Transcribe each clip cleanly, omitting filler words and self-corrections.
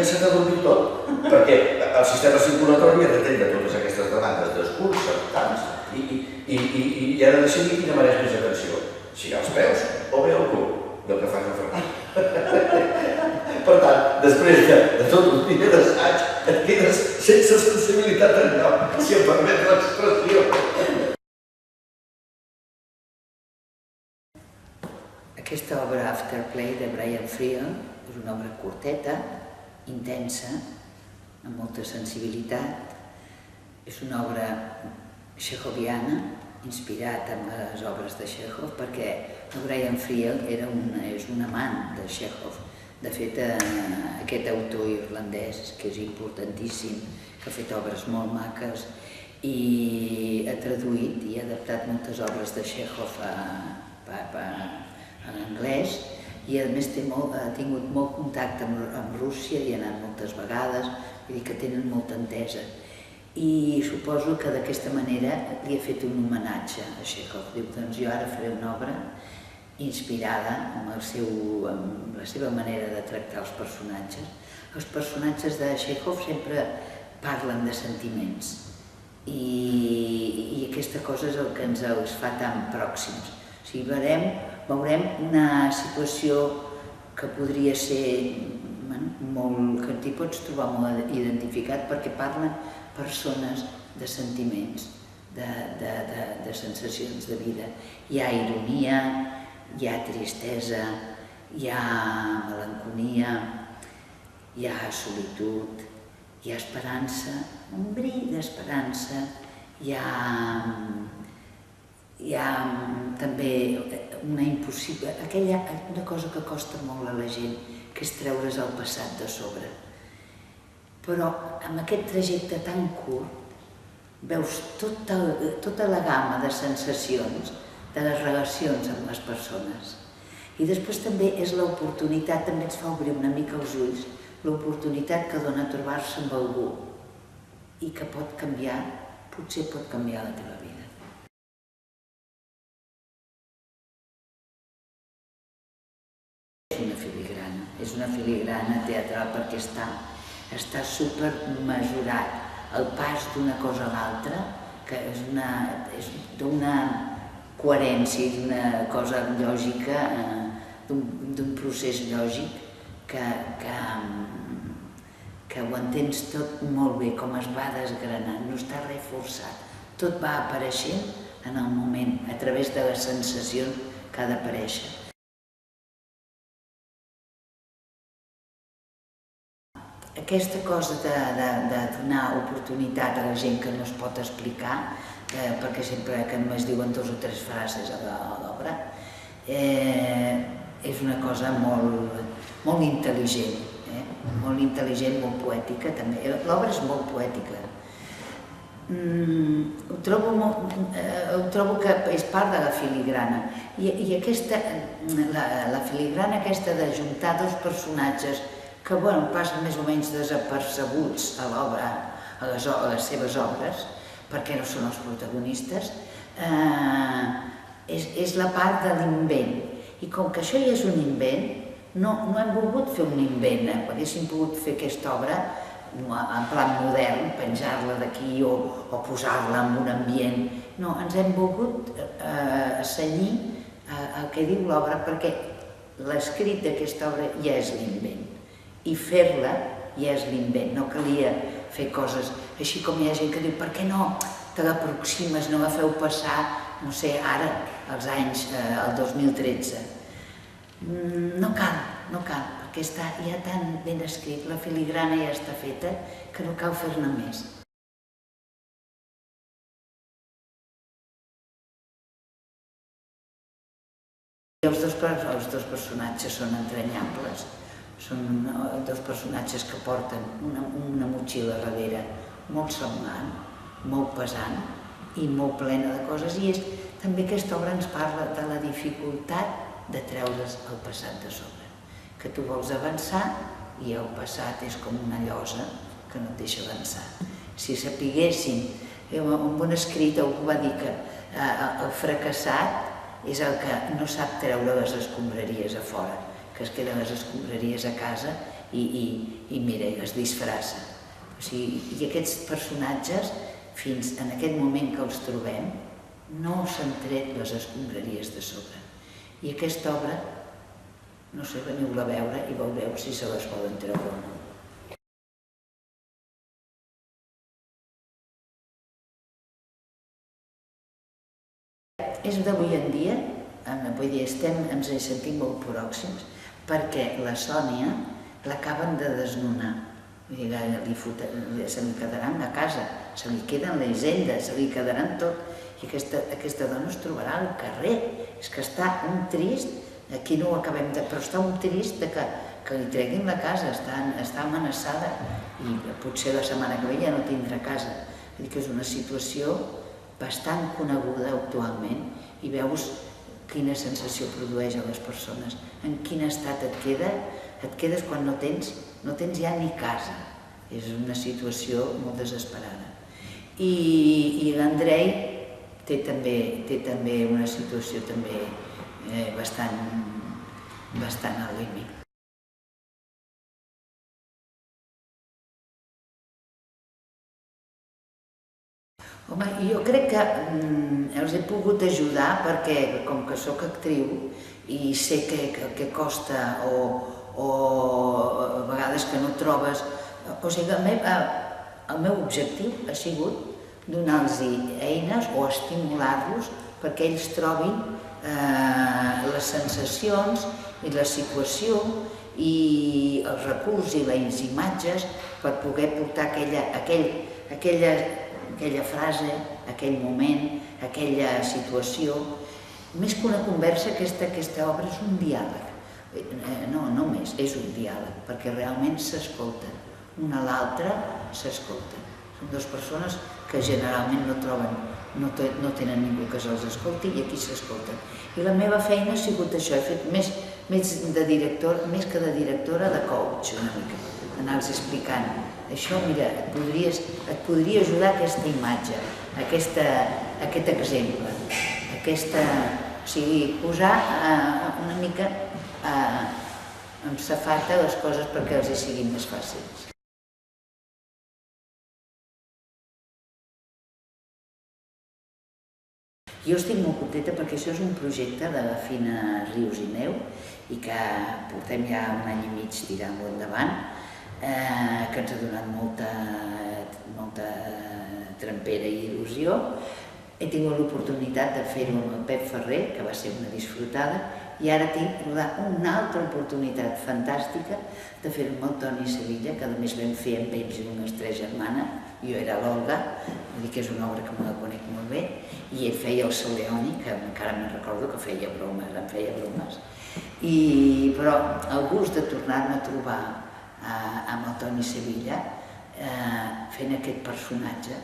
se t'adormi tot, perquè el sistema circulatori ha d'atendre totes aquestes demandes d'esculls, saltants, i ha de decidir quina mereix més atenció, si els peus o bé el cul, del que fas el Ferran. Per tant, després de tot un dia d'assaig, et quedes sense sensibilitat enlloc, si em permet l'expressió. Aquesta obra Afterplay de Brian Friel és una obra curteta, intensa, amb molta sensibilitat. És una obra txekhoviana, inspirat en les obres de Txékhov, perquè Brian Friel és un amant de Txékhov. De fet, aquest autor irlandès, que és importantíssim, que ha fet obres molt maques i ha traduït i ha adaptat moltes obres de Txékhov en anglès, i a més ha tingut molt contacte amb Rússia, hi ha anat moltes vegades, vull dir que tenen molta entesa. I suposo que d'aquesta manera li he fet un homenatge a Txékhov. Diu, doncs jo ara faré una obra inspirada amb la seva manera de tractar els personatges. Els personatges de Txékhov sempre parlen de sentiments i aquesta cosa és el que ens els fa tan pròxims. O sigui, veurem una situació que podria ser molt, que t'hi pots trobar molt identificat, perquè parlen persones de sentiments, de sensacions de vida. Hi ha ironia, hi ha tristesa, hi ha melancolia, hi ha solitud, hi ha esperança, un bri d'esperança, hi ha també una cosa que costa molt a la gent, que és treure's el passat de sobre. Però amb aquest trajecte tan curt veus tota la gamma de sensacions de les relacions amb les persones. I després també és l'oportunitat, també ens fa obrir una mica els ulls, l'oportunitat que dona trobar-se amb algú i que pot canviar, potser pot canviar la teva vida. És una filigrana teatral perquè està super mesurat. El pas d'una cosa a l'altra, que és d'una coherència, d'una cosa lògica, d'un procés lògic que ho entens tot molt bé, com es va desgranant, no està res forçat. Tot va apareixent en el moment, a través de les sensacions que ha d'aparèixer. Aquesta cosa de donar oportunitat a la gent que no es pot explicar, perquè sempre que només diuen 2 o 3 frases a l'obra, és una cosa molt intel·ligent, molt poètica també. L'obra és molt poètica. Trobo que és part de la filigrana. I la filigrana aquesta de juntar 2 personatges que passen més o menys desapercebuts a l'obra, a les seves obres, perquè no són els protagonistes, és la part de l'invent. I com que això ja és un invent, no hem volgut fer un invent, haguéssim pogut fer aquesta obra en plan modern, penjar-la d'aquí o posar-la en un ambient. No, ens hem volgut cenyir al que diu l'obra, perquè l'escrit d'aquesta obra ja és l'invent. I fer-la ja és l'invent, no calia fer coses així com hi ha gent que diu per què no te l'aproximes, no la feu passar, no sé, ara, als anys, el 2013. No cal, perquè està ja tan ben escrit, la filigrana ja està feta, que no cal fer-ne més. Els dos personatges són entranyables. Són 2 personatges que porten una motxilla darrere molt semblant, molt pesant i molt plena de coses. I també aquesta obra ens parla de la dificultat de treure's el passat de sobre. Que tu vols avançar i el passat és com una llosa que no et deixa avançar. Si sapiguéssim, en un escrit algú va dir que el fracassat és el que no sap treure les escombraries a fora, que es queden les escombraries a casa i mira, es disfressa. O sigui, i aquests personatges, fins en aquest moment que els trobem, no s'han tret les escombraries de sobre. I aquesta obra, no sé, veniu-la a veure i veureu si se les poden treure o no. És d'avui en dia, vull dir, ens hi sentim molt pròxims, perquè la Sònia l'acaben de desnonar. Vull dir, se li quedaran a casa, se li queden la hisenda, se li quedaran tot. I aquesta dona es trobarà al carrer. És que està un trist, aquí no ho acabem de... però està un trist que li treguin la casa, està amenaçada i potser la setmana que ve ja no tindrà casa. Vull dir que és una situació bastant coneguda actualment i veus quina sensació produeix a les persones, en quin estat et quedes quan no tens ja ni casa. És una situació molt desesperada. I l'Andrei té també una situació també bastant al límit. Home, jo crec que els he pogut ajudar perquè, com que sóc actriu i sé què costa o a vegades que no trobes... O sigui, el meu objectiu ha sigut donar-los eines o estimular-los perquè ells trobin les sensacions i la situació i els recursos i les imatges per poder portar aquella frase, aquell moment, aquella situació. Més que una conversa, aquesta obra és un diàleg. No només, és un diàleg, perquè realment s'escolten. Una a l'altra s'escolten. Són dues persones que generalment no tenen ningú que se'ls escolti i aquí s'escolten. I la meva feina ha sigut això, he fet més que de directora, de coach una mica, anar-los explicant. Això, mira, et podria ajudar aquesta imatge, aquest exemple, o sigui, posar una mica amb safata les coses perquè els siguin més fàcils. Jo estic molt contenta perquè això és un projecte de la Fina Rius i Neu i que portem ja un any i mig tirant-lo endavant, que ens ha donat molta trempera i il·lusió. He tingut l'oportunitat de fer-ho amb el Pep Ferrer, que va ser una disfrutada, i ara tinc una altra oportunitat fantàstica de fer-ho amb el Toni Sevilla, que a més vam fer amb ells unes 3 germanes. Jo era l'Olga, vull dir que és una obra que me la conec molt bé, i ell feia el Soleoni, que encara me'n recordo que feia bromes, em feia bromes. Però el gust de tornar-me a trobar amb el Toni Sevilla fent aquest personatge,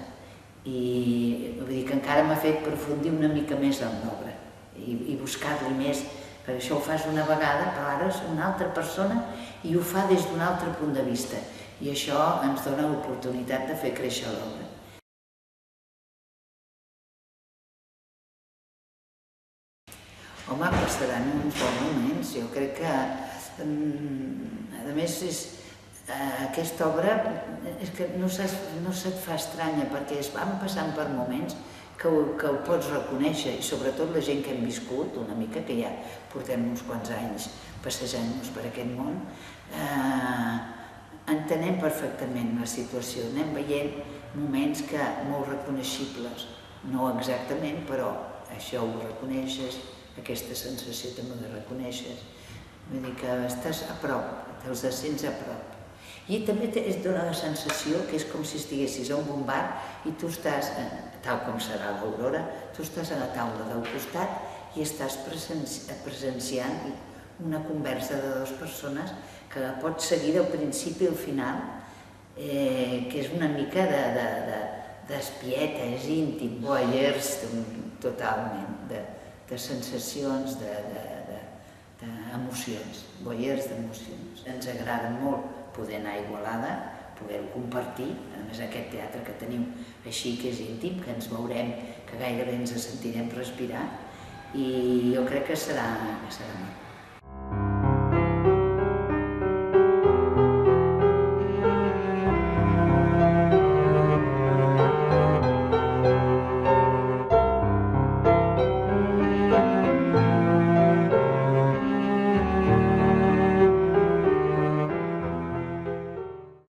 i vull dir que encara m'ha fet aprofundir una mica més en l'obra i buscar-li més, perquè això ho fas una vegada, però ara és una altra persona i ho fa des d'un altre punt de vista, i això ens dona l'oportunitat de fer créixer l'obra. Home, passaran uns bons moments, jo crec que, a més, aquesta obra és que no se't fa estranya perquè es van passant per moments que ho pots reconèixer, i sobretot la gent que hem viscut una mica, que ja portem uns quants anys passejant-nos per aquest món, entenem perfectament la situació, anem veient moments molt reconeixibles, no exactament, però això ho reconeixes, aquesta sensació també la reconeixes, vull dir que estàs a prop, te'ls sents a prop. I també es dona la sensació que és com si estiguessis a un bon bar i tu estàs, tal com serà l'Aurora, tu estàs a la taula del costat i estàs presenciant una conversa de dues persones que la pots seguir del principi al final, que és una mica d'espieta, és íntim, voyeurs totalment, de sensacions, d'emocions, voyeurs d'emocions. Ens agrada molt poder anar a Igualada, poder-ho compartir, a més aquest teatre que teniu així, que és íntim, que ens veurem, que gairebé ens sentirem respirar, i jo crec que serà molt.